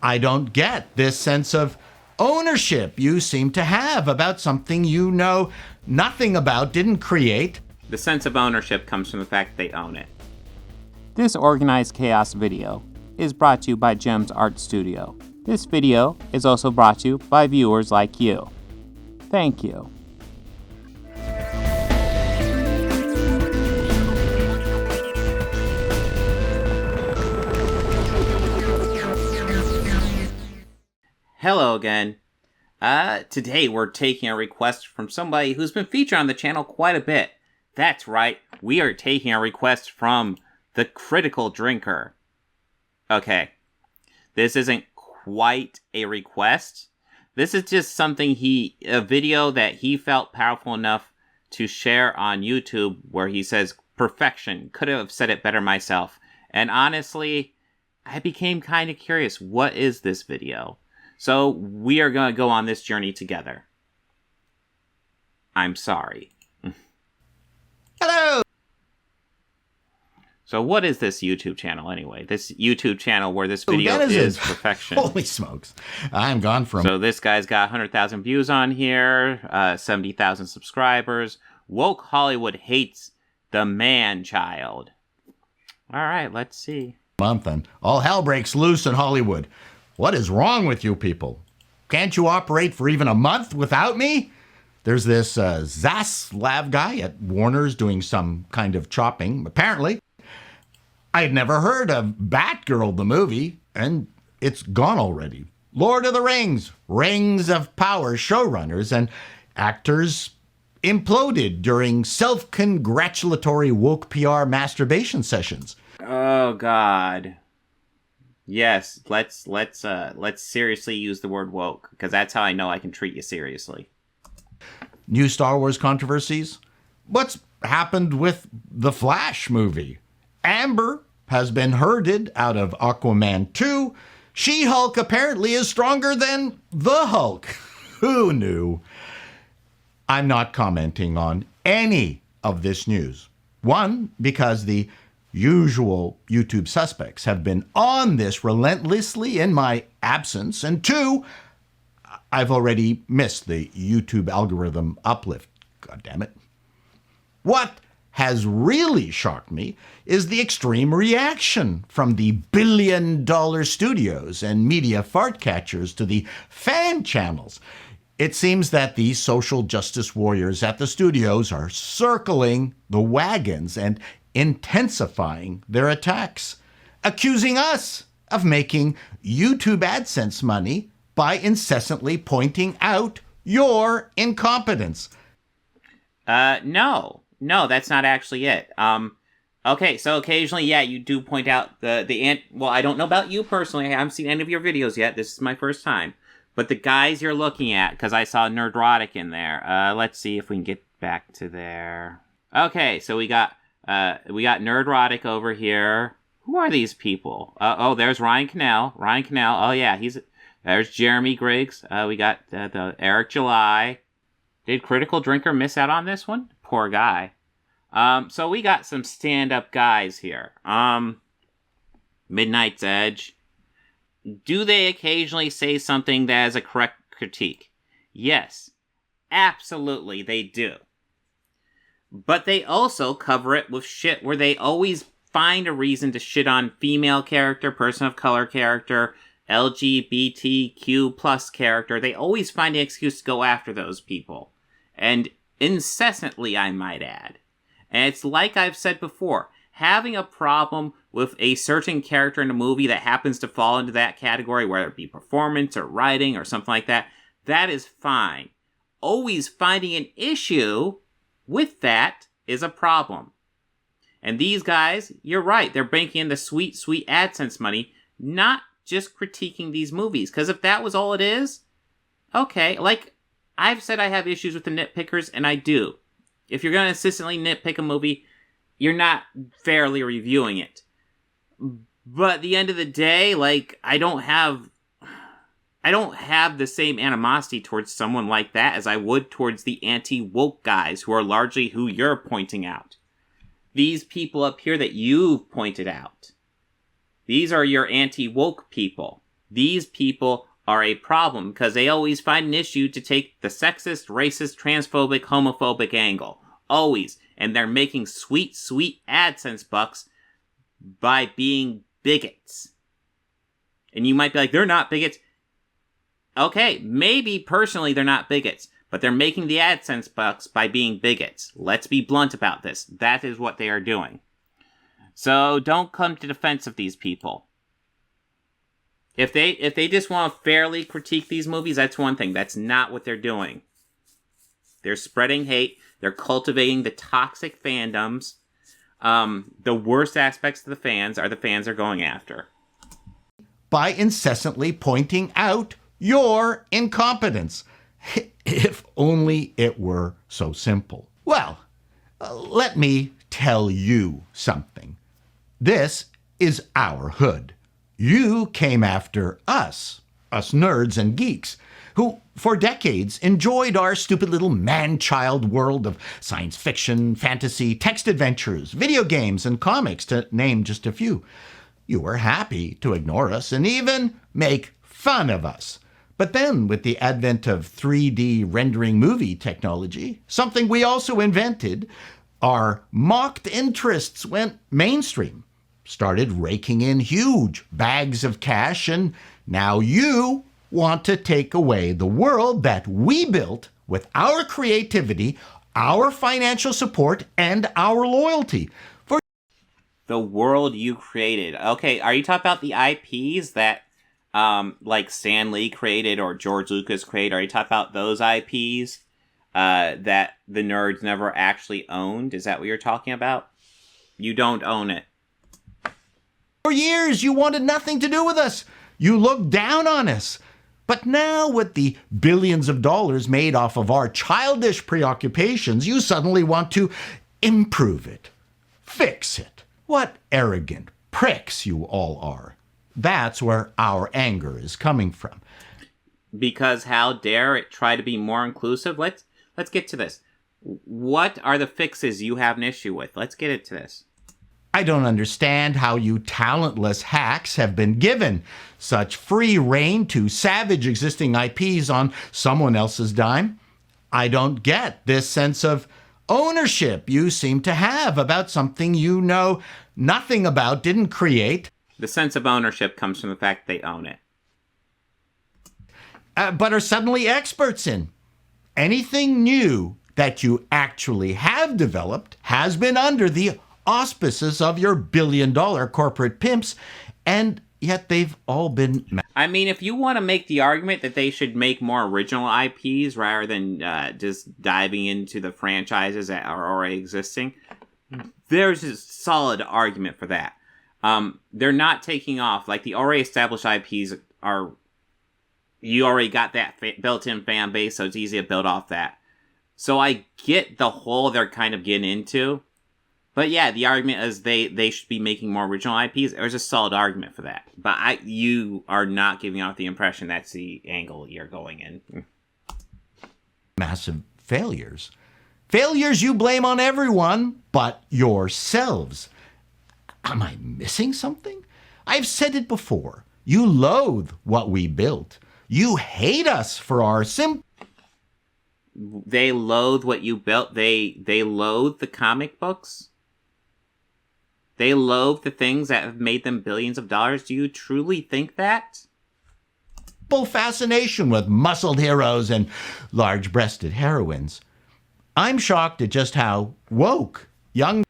I don't get this sense of ownership you seem to have about something you know nothing about, didn't create. The sense of ownership comes from the fact that they own it. This Organized Chaos video is brought to you by Gems Art Studio. This video is also brought to you by viewers like you. Thank you. Hello again. Today we're taking a request from somebody who's been featured on the channel quite a bit. That's right, we are taking a request from the Critical Drinker. Okay, this isn't quite a request. This is just something a video that he felt powerful enough to share on YouTube where he says, perfection, could have said it better myself. And honestly, I became kind of curious, what is this video? So we are going to go on this journey together. I'm sorry. Hello! So what is this YouTube channel anyway? This YouTube channel where this video is perfection. Holy smokes. I'm gone from... So this guy's got 100,000 views on here, 70,000 subscribers. Woke Hollywood hates the man-child. All right, let's see. Month and all hell breaks loose in Hollywood. What is wrong with you people? Can't you operate for even a month without me? There's this Zaslav guy at Warner's doing some kind of chopping, apparently. I had never heard of Batgirl, the movie, and it's gone already. Lord of the Rings, Rings of Power showrunners and actors imploded during self-congratulatory woke PR masturbation sessions. Oh, God. Yes, let's seriously use the word woke, because that's how I know I can treat you seriously. New Star Wars controversies? What's happened with the Flash movie? Amber has been herded out of Aquaman 2. She-Hulk apparently is stronger than the Hulk. Who knew? I'm not commenting on any of this news. One, because the usual YouTube suspects have been on this relentlessly in my absence. And two, I've already missed the YouTube algorithm uplift. God damn it. What has really shocked me is the extreme reaction from the billion-dollar studios and media fart catchers to the fan channels. It seems that the social justice warriors at the studios are circling the wagons and intensifying their attacks, accusing us of making YouTube AdSense money by incessantly pointing out your incompetence. No, that's not actually it. Okay, so occasionally, yeah, you do point out well, I don't know about you personally. I haven't seen any of your videos yet. This is my first time. But the guys you're looking at, because I saw Nerdrotic in there. Let's see if we can get back to there. Okay, so we got Nerdrotic over here. Who are these people? Oh, there's Ryan Cannell. Oh, yeah, there's Jeremy Griggs. We got the Eric July. Did Critical Drinker miss out on this one? Poor guy. So we got some stand-up guys here. Midnight's Edge. Do they occasionally say something that is a correct critique? Yes, absolutely they do. But they also cover it with shit where they always find a reason to shit on female character, person of color character, LGBTQ plus character. They always find an excuse to go after those people. And incessantly, I might add. And it's like I've said before, having a problem with a certain character in a movie that happens to fall into that category, whether it be performance or writing or something like that, that is fine. Always finding an issue with that is a problem. And these guys, you're right, they're banking in the sweet, sweet AdSense money, not just critiquing these movies. Because if that was all it is, okay, like I've said I have issues with the nitpickers, and I do. If you're going to consistently nitpick a movie, you're not fairly reviewing it. But at the end of the day, like, I don't have the same animosity towards someone like that as I would towards the anti-woke guys who are largely who you're pointing out. These people up here that you've pointed out. These are your anti-woke people. These people are a problem because they always find an issue to take the sexist, racist, transphobic, homophobic angle. Always. And they're making sweet, sweet AdSense bucks by being bigots. And you might be like, they're not bigots. Okay, maybe personally they're not bigots, but they're making the AdSense bucks by being bigots. Let's be blunt about this. That is what they are doing. So don't come to defense of these people. If they just want to fairly critique these movies, that's one thing. That's not what they're doing. They're spreading hate. They're cultivating the toxic fandoms. The worst aspects of the fans are going after. By incessantly pointing out your incompetence. If only it were so simple. Well, let me tell you something. This is our hood. You came after us nerds and geeks, who for decades enjoyed our stupid little man-child world of science fiction, fantasy, text adventures, video games, and comics, to name just a few. You were happy to ignore us and even make fun of us. But then, with the advent of 3D rendering movie technology, something we also invented, our mocked interests went mainstream, started raking in huge bags of cash, and now you want to take away the world that we built with our creativity, our financial support, and our loyalty. For the world you created. Okay, are you talking about the IPs that like Stan Lee created or George Lucas created? Are you talking about those IPs that the nerds never actually owned? Is that what you're talking about? You don't own it. For years, you wanted nothing to do with us. You looked down on us. But now, with the billions of dollars made off of our childish preoccupations, you suddenly want to improve it, fix it. What arrogant pricks you all are. That's where our anger is coming from. Because how dare it try to be more inclusive? Let's get to this. What are the fixes you have an issue with? Let's get into this. I don't understand how you talentless hacks have been given such free reign to savage existing IPs on someone else's dime. I don't get this sense of ownership you seem to have about something you know nothing about, didn't create. The sense of ownership comes from the fact they own it. But are suddenly experts in. Anything new that you actually have developed has been under the auspices of your billion-dollar corporate pimps, and yet they've all been... I mean, if you want to make the argument that they should make more original IPs rather than just diving into the franchises that are already existing, there's a solid argument for that. They're not taking off. Like, the already established IPs are... You already got that built-in fan base, so it's easy to build off that. So I get the hole they're kind of getting into. But yeah, the argument is they should be making more original IPs. There's a solid argument for that. But you are not giving off the impression that's the angle you're going in. Massive failures. Failures you blame on everyone but yourselves. Am I missing something? I've said it before. You loathe what we built. You hate us for our They loathe what you built. They loathe the comic books. They loathe the things that have made them billions of dollars. Do you truly think that? Fascination with muscled heroes and large-breasted heroines. I'm shocked at just how woke young...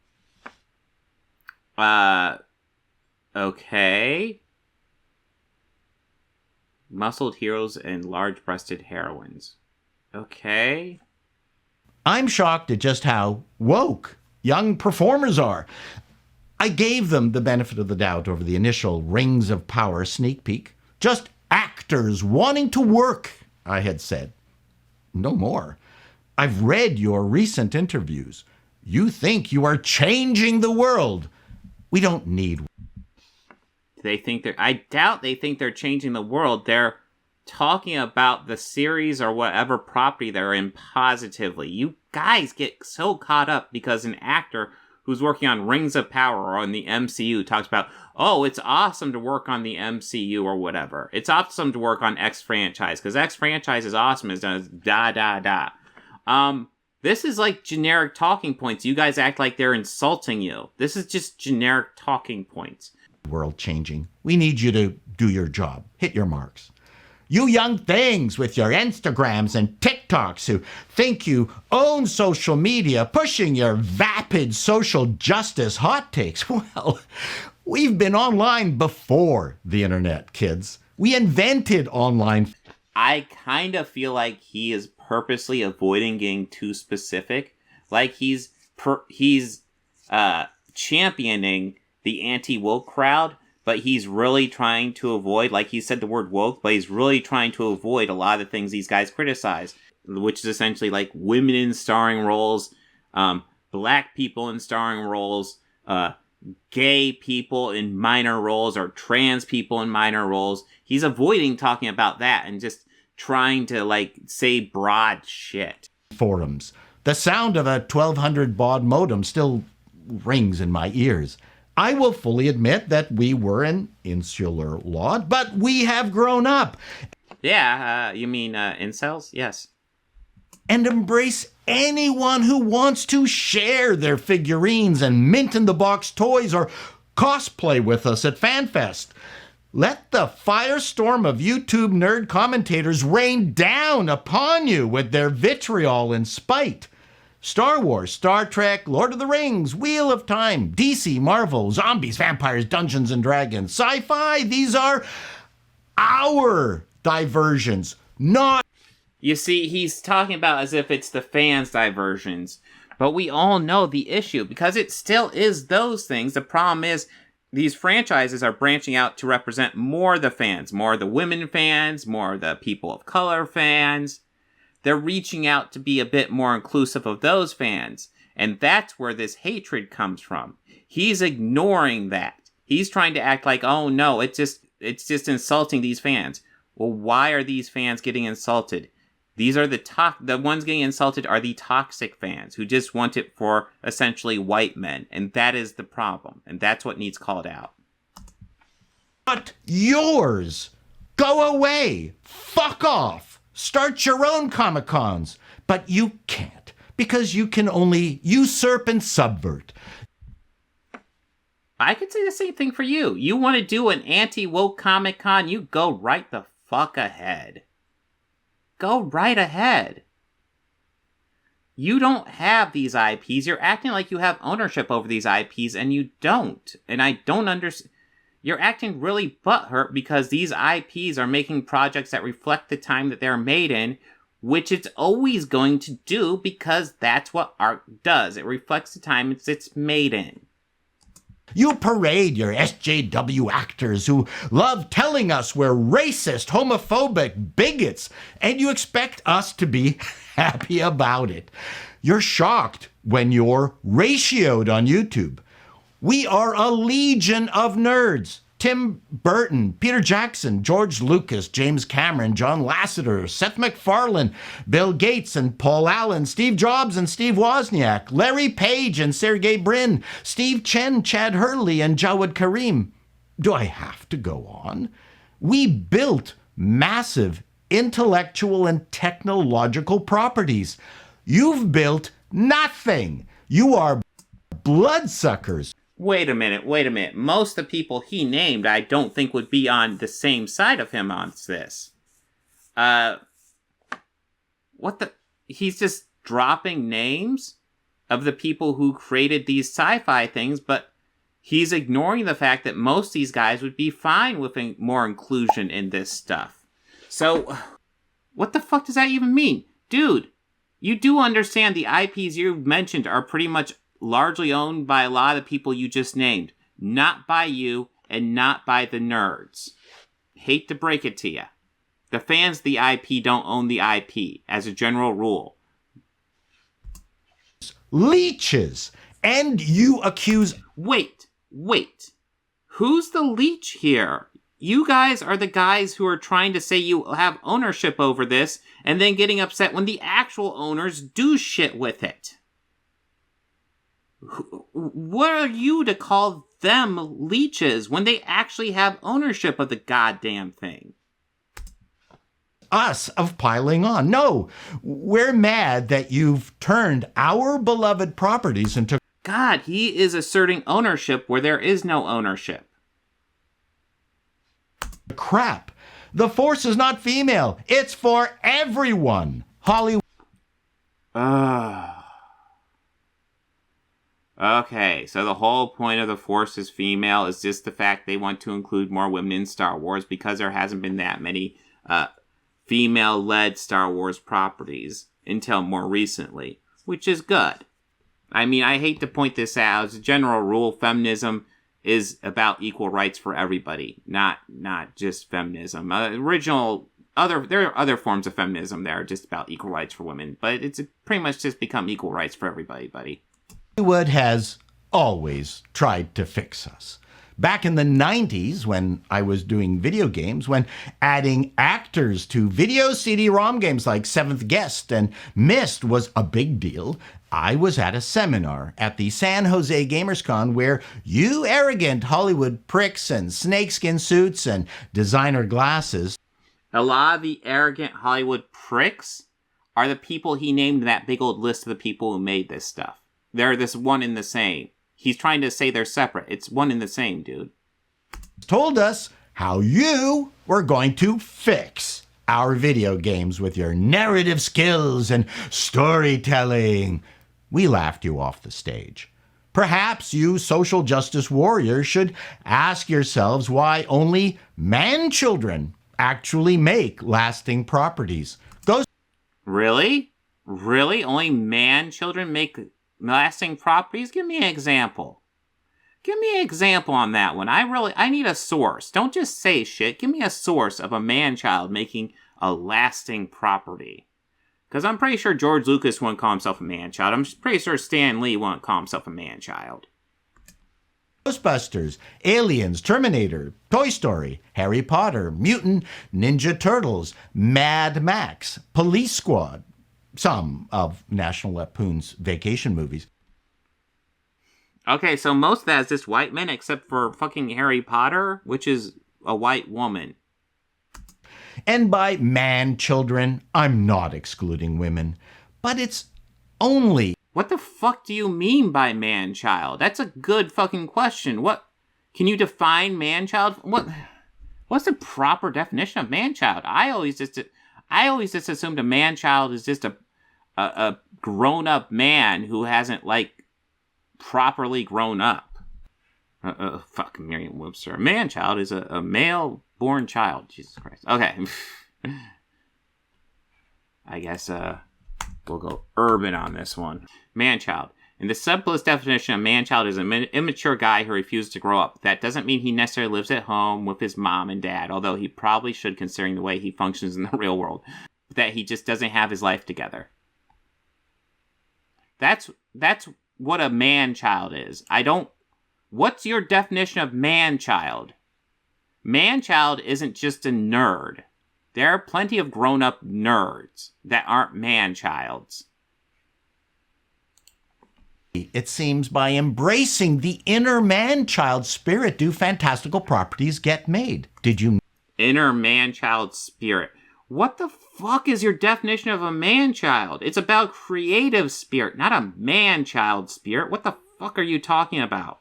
Okay. Muscled heroes and large-breasted heroines. Okay. I'm shocked at just how woke young performers are. I gave them the benefit of the doubt over the initial Rings of Power sneak peek. Just actors wanting to work, I had said. No more. I've read your recent interviews. You think you are changing the world. We don't need... I doubt they think they're changing the world. They're talking about the series or whatever property they're in positively. You guys get so caught up because an actor who's working on Rings of Power or on the MCU talks about, oh, it's awesome to work on the MCU or whatever. It's awesome to work on X franchise because X franchise is awesome. It's done da. This is like generic talking points. You guys act like they're insulting you. This is just generic talking points. World changing. We need you to do your job. Hit your marks. You young things with your Instagrams and TikToks who think you own social media, pushing your vapid social justice hot takes. Well, we've been online before the internet, kids. We invented online. I kind of feel like he is purposely avoiding getting too specific. Like he's championing the anti-woke crowd, but he's really trying to avoid, like he said the word woke, but he's really trying to avoid a lot of the things these guys criticize, which is essentially like women in starring roles, black people in starring roles, gay people in minor roles, or trans people in minor roles. He's avoiding talking about that and just trying to, like, say broad shit. Forums. The sound of a 1200 baud modem still rings in my ears. I will fully admit that we were an insular lot, but we have grown up. Yeah, you mean incels? Yes. And embrace anyone who wants to share their figurines and mint-in-the-box toys or cosplay with us at FanFest. Let the firestorm of YouTube nerd commentators rain down upon you with their vitriol and spite. Star Wars, Star Trek, Lord of the Rings, Wheel of Time, DC, Marvel, zombies, vampires, Dungeons and Dragons, sci-fi. These are our diversions, not... You see, he's talking about as if it's the fans' diversions. But we all know the issue, because it still is those things. The problem is, these franchises are branching out to represent more the fans, more the women fans, more the people of color fans. They're reaching out to be a bit more inclusive of those fans. And that's where this hatred comes from. He's ignoring that. He's trying to act like, oh no, it's just insulting these fans. Well, why are these fans getting insulted? These are the ones getting insulted are the toxic fans who just want it for essentially white men. And that is the problem. And that's what needs called out. Not yours. Go away. Fuck off. Start your own Comic-Cons. But you can't, because you can only usurp and subvert. I could say the same thing for you. You want to do an anti-woke Comic-Con, you go right the fuck ahead. Go right ahead. You don't have these IPs. You're acting like you have ownership over these IPs, and you don't. And I don't understand. You're acting really butthurt because these IPs are making projects that reflect the time that they're made in, which it's always going to do because that's what art does. It reflects the time it's made in. You parade your SJW actors who love telling us we're racist, homophobic, bigots, and you expect us to be happy about it. You're shocked when you're ratioed on YouTube. We are a legion of nerds. Tim Burton, Peter Jackson, George Lucas, James Cameron, John Lasseter, Seth MacFarlane, Bill Gates and Paul Allen, Steve Jobs and Steve Wozniak, Larry Page and Sergey Brin, Steve Chen, Chad Hurley and Jawed Karim. Do I have to go on? We built massive intellectual and technological properties. You've built nothing. You are bloodsuckers. Wait a minute. Most of the people he named I don't think would be on the same side of him on this. What the? He's just dropping names of the people who created these sci-fi things, but he's ignoring the fact that most of these guys would be fine with more inclusion in this stuff. So, what the fuck does that even mean? Dude, you do understand the IPs you mentioned are pretty much largely owned by a lot of the people you just named. Not by you, and not by the nerds. Hate to break it to you. The fans of the IP don't own the IP, as a general rule. Leeches! And you accuse... Wait. Who's the leech here? You guys are the guys who are trying to say you have ownership over this, and then getting upset when the actual owners do shit with it. What are you to call them leeches when they actually have ownership of the goddamn thing? Us of piling on. No, we're mad that you've turned our beloved properties into God, he is asserting ownership where there is no ownership. crap. The Force is not female. It's for everyone. Hollywood. Okay, so the whole point of the Force is female is just the fact they want to include more women in Star Wars because there hasn't been that many female-led Star Wars properties until more recently, which is good. I mean, I hate to point this out. As a general rule, feminism is about equal rights for everybody, not just feminism. There are other forms of feminism that are just about equal rights for women, but it's pretty much just become equal rights for everybody, buddy. Hollywood has always tried to fix us. Back in the 90s, when I was doing video games, when adding actors to video CD-ROM games like Seventh Guest and Myst was a big deal, I was at a seminar at the San Jose GamersCon where you arrogant Hollywood pricks and snakeskin suits and designer glasses. A lot of the arrogant Hollywood pricks are the people he named in that big old list of the people who made this stuff. They're this one and the same. He's trying to say they're separate. It's one and the same, dude. Told us how you were going to fix our video games with your narrative skills and storytelling. We laughed you off the stage. Perhaps you social justice warriors should ask yourselves why only man-children actually make lasting properties. Really? Really? Only man-children make lasting properties? Give me an example. Give me an example on that one. I need a source. Don't just say shit. Give me a source of a man-child making a lasting property. Because I'm pretty sure George Lucas wouldn't call himself a man-child. I'm pretty sure Stan Lee wouldn't call himself a man-child. Ghostbusters, Aliens, Terminator, Toy Story, Harry Potter, Mutant Ninja Turtles, Mad Max, Police Squad, some of National Lampoon's vacation movies. Okay, so most of that is just white men except for fucking Harry Potter, which is a white woman. And by man-children, I'm not excluding women, but it's only... What the fuck do you mean by man-child? That's a good fucking question. What? Can you define man-child? What's the proper definition of man-child? I always just assumed a man-child is just a grown-up man who hasn't, like, properly grown up. Fucking Merriam-Webster. A man-child is a male-born child. Jesus Christ. Okay. I guess, we'll go urban on this one. Man-child. In the simplest definition, a man-child is an immature guy who refuses to grow up. That doesn't mean he necessarily lives at home with his mom and dad, although he probably should considering the way he functions in the real world. That he just doesn't have his life together. That's what a man-child is. What's your definition of man-child? Man-child isn't just a nerd. There are plenty of grown-up nerds that aren't man-childs. It seems by embracing the inner man-child spirit do fantastical properties get made. Did you... Inner man-child spirit. What the fuck is your definition of a man-child? It's about creative spirit, not a man-child spirit. What the fuck are you talking about?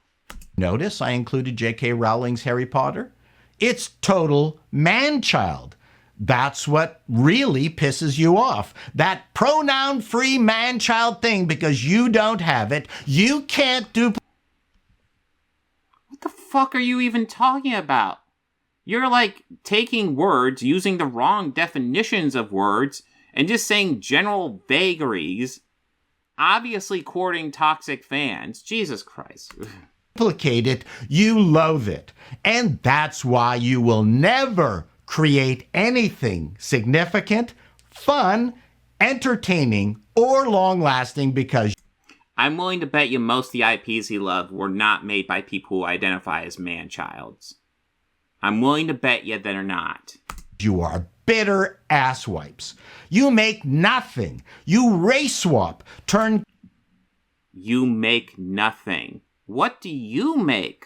Notice I included J.K. Rowling's Harry Potter? It's total man-child. That's what really pisses you off. That pronoun-free man-child thing, because you don't have it. You can't do... What the fuck are you even talking about? You're like taking words, using the wrong definitions of words, and just saying general vagaries, obviously courting toxic fans. Jesus Christ. Replicate it, you loathe it. And that's why you will never create anything significant, fun, entertaining, or long-lasting because... I'm willing to bet you most of the IPs he loved were not made by people who identify as man-childs. I'm willing to bet you that are not. You are bitter asswipes. You make nothing. You race swap, turn You make nothing. What do you make?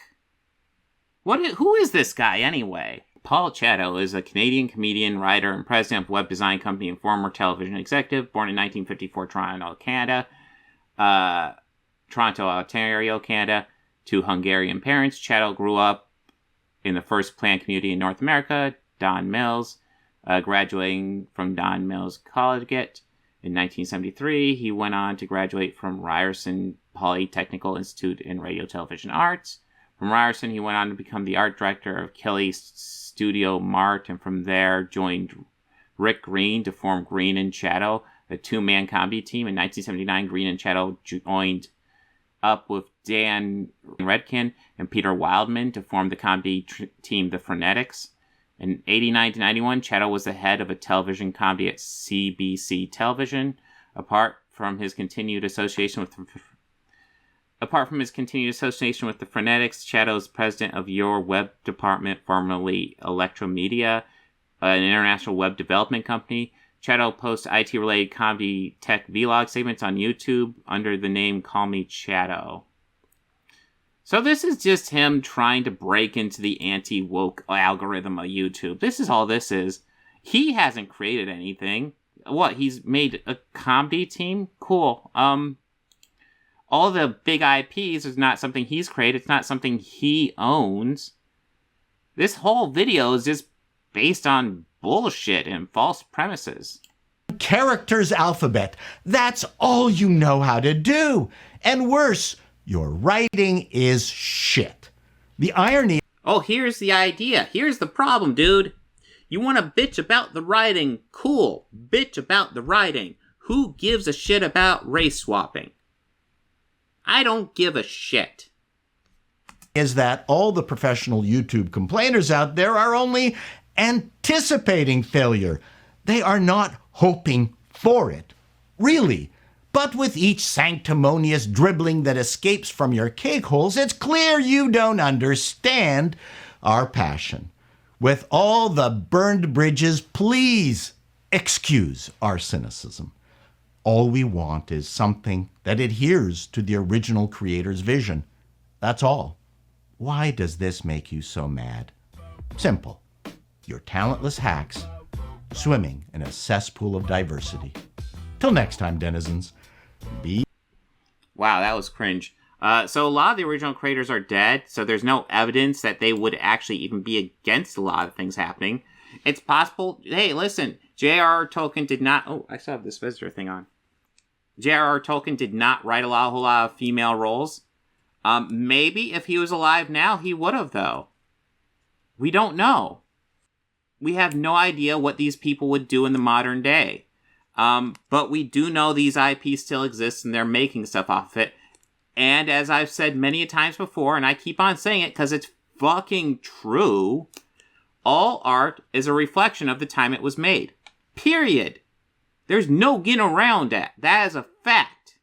Who is this guy anyway? Paul Chato is a Canadian comedian, writer, and president of web design company and former television executive, born in 1954, Toronto, Ontario, Canada, to Hungarian parents. Chato grew up in the first planned community in North America, Don Mills, graduating from Don Mills Collegiate in 1973. He went on to graduate from Ryerson Polytechnical Institute in Radio Television Arts. From Ryerson, he went on to become the art director of Kelly's Studio Mart, and from there joined Rick Green to form Green and Chato, a two-man comedy team. In 1979, Green and Chato joined up with Dan Redkin and Peter Wildman to form the comedy team The Frenetics. In 89 to 91, Chato was the head of a television comedy at CBC Television. Apart from his continued association with the Frenetics, Chato is president of Your Web Department, formerly Electromedia, an international web development company. Chato posts IT-related comedy tech vlog segments on YouTube under the name Call Me Chato. So this is just him trying to break into the anti-woke algorithm of YouTube. This is all this is. He hasn't created anything. What, he's made a comedy team? Cool. All the big IPs is not something he's created. It's not something he owns. This whole video is just based on bullshit and false premises. Characters alphabet. That's all you know how to do. And worse, your writing is shit. The irony... Oh, here's the idea. Here's the problem, dude. You want to bitch about the writing? Cool. Bitch about the writing. Who gives a shit about race swapping? I don't give a shit. Is that all the professional YouTube complainers out there are only anticipating failure. They are not hoping for it. Really. But with each sanctimonious dribbling that escapes from your cake holes, it's clear you don't understand our passion. With all the burned bridges, please excuse our cynicism. All we want is something that adheres to the original creator's vision. That's all. Why does this make you so mad? Simple. You're talentless hacks swimming in a cesspool of diversity. Till next time, denizens. Wow, that was cringe. So a lot of the original creators are dead, so there's no evidence that they would actually even be against a lot of things happening. It's possible... Hey, listen, J.R.R. Tolkien did not... Oh, I still have this visitor thing on. J.R.R. Tolkien did not write a whole lot of female roles. Maybe if he was alive now, he would have, though. We don't know. We have no idea what these people would do in the modern day. But we do know these IPs still exist and they're making stuff off of it. And as I've said many times before, and I keep on saying it because it's fucking true, all art is a reflection of the time it was made. Period. There's no getting around that. That is a fact.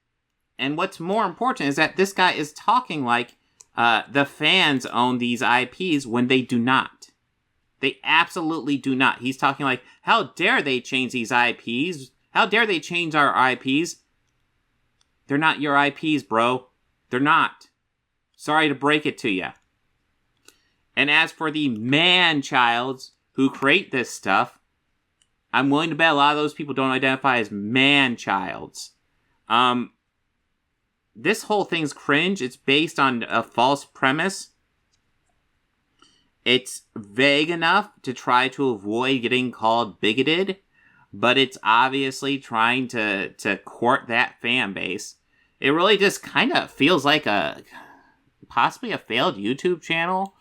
And what's more important is that this guy is talking like the fans own these IPs when they do not. They absolutely do not. He's talking like, how dare they change these IPs? How dare they change our IPs? They're not your IPs, bro. They're not. Sorry to break it to you. And as for the man-childs who create this stuff, I'm willing to bet a lot of those people don't identify as man-childs. This whole thing's cringe. It's based on a false premise. It's vague enough to try to avoid getting called bigoted, but it's obviously trying to court that fan base. It really just kind of feels like possibly a failed YouTube channel,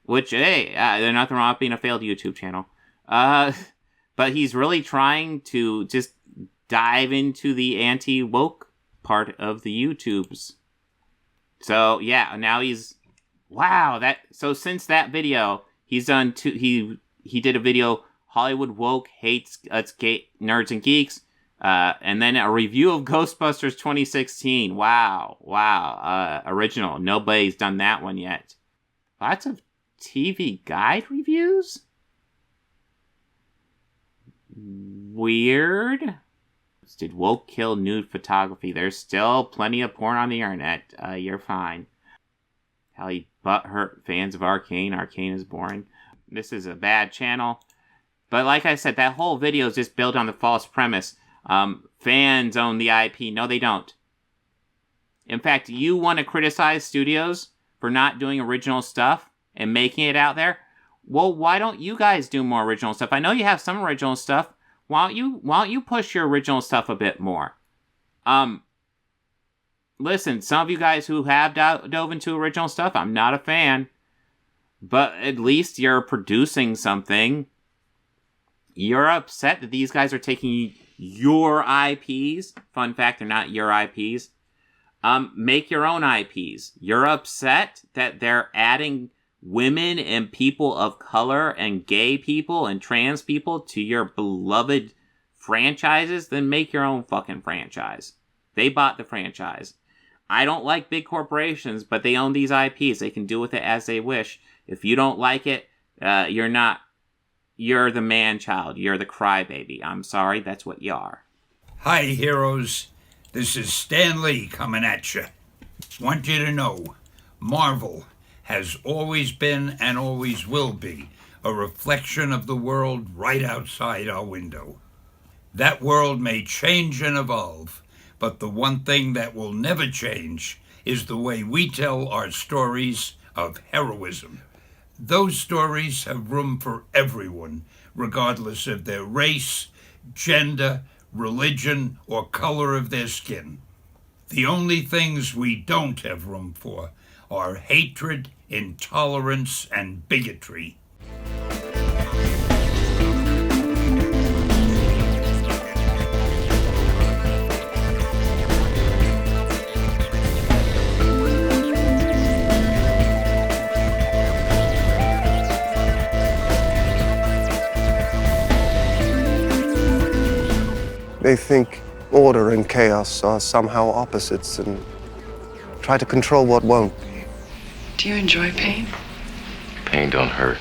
which, hey, there's nothing wrong with being a failed YouTube channel. But he's really trying to just dive into the anti-woke part of the YouTubes. So, yeah, now he's... Wow, so since that video, he's done he did a video, Hollywood Woke Hates Us Nerds and Geeks, and then a review of Ghostbusters 2016. Wow, original. Nobody's done that one yet. Lots of TV guide reviews? Weird. videos. Did woke kill nude photography? There's still plenty of porn on the internet. You're fine. How he butthurt fans of Arcane. Arcane is boring. This is a bad channel. But like I said, that whole video is just built on the false premise. Fans own the IP. No, they don't. In fact, you want to criticize studios for not doing original stuff and making it out there? Well, why don't you guys do more original stuff? I know you have some original stuff. Why don't you push your original stuff a bit more? Listen, some of you guys who have dove into original stuff, I'm not a fan. But at least you're producing something. You're upset that these guys are taking your IPs. Fun fact, they're not your IPs. Make your own IPs. You're upset that they're adding women and people of color and gay people and trans people to your beloved franchises. Then make your own fucking franchise. They bought the franchise. I don't like big corporations, but they own these IPs. They can do with it as they wish. If you don't like it, you're the man-child. You're the crybaby. I'm sorry, that's what you are. Hi, heroes. This is Stan Lee coming at you. Want you to know, Marvel has always been and always will be a reflection of the world right outside our window. That world may change and evolve, but the one thing that will never change is the way we tell our stories of heroism. Those stories have room for everyone, regardless of their race, gender, religion, or color of their skin. The only things we don't have room for are hatred, intolerance, and bigotry. They think order and chaos are somehow opposites and try to control what won't be. Do you enjoy pain? Pain don't hurt.